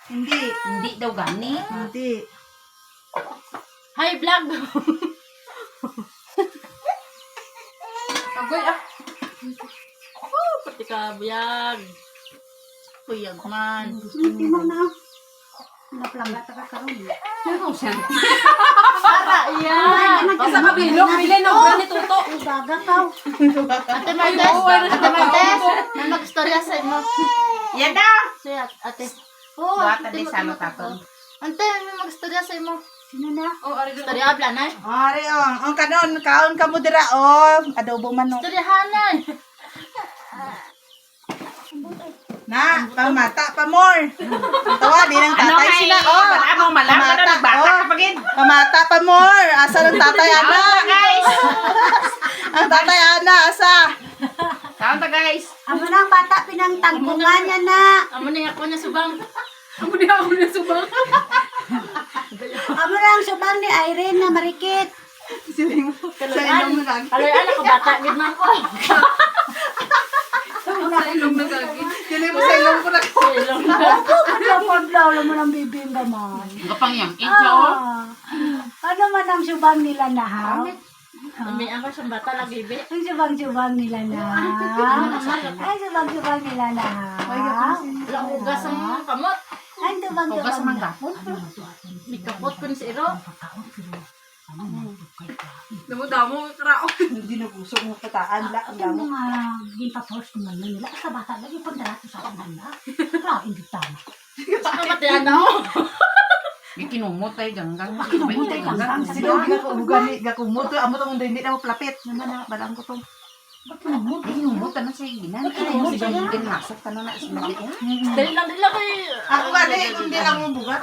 Hindi. Hindi daw gani. Hindi. Hi, vlog! Agoy, ah! Oh, pati ka, buyag! Buyag man! Hindi mo na. Naplangga ta ka karon. Ano siya? Para, yan! Basta kabilog, bilhin ng brand ni Tuto! Ubaga ka. Ate Martes! Ate Martes! May mag-storya sa imo. Yan na! Si ate. Buhat na din sa ano tapon. Ante, may mag-storya sa imo. Sino na? Storya, planay. Ari, ang kanon, kaon ka mo dira, adobo manok. Storyahanan! Na, pamata pa more. Tawa, di ng Ano tatay nga sila, Ano malam? Ano Pamata, nagbata ka pagin? Pamata pa more. Asa ng tatay Ana? Kaon guys! Ang tatay Ana, asa? Kaon ta guys! Amo na ang bata pinangtangkungan niya na. Amo na ako niya subang. Amo na ang subang ni Irene na marikit. Sa ilong na lagi. Kaloy anak ko bata, gid man ko. Dili mo sa ilong ko na. Silong na. Paglaw-paglaw mo ng bibing gaman. Gapang yang. Insa o. Ano man ang subang nila na ha? May ako siyang bata lagi, be. Ang subang-subang nila na. Ay, subang-subang nila na ha. Lang ugas ang kamot. Ay, Ugas subang-subang man nila. gapon. Ikapot ko ni si Iro. Damo-damo krao. Hindi na gusto mo pataan la ang Ang damo. mga ginpapos naman nila. Sa bata lagi pagdarato sa kanila. Kaya, hindi tama. Saka matiyan ako. Gikinumot tayo ganggang. Kinumot tayo ganggang. Sino di ka ugani gakumot amo tong hindi na mo plapit. Naman na balang ko tong. Kinumot. Gikinumot na sa ginan. Kaya siya yung ginasok ka na na ismali. Dali lang ko eh. Ako gani kung di lang mo bugat.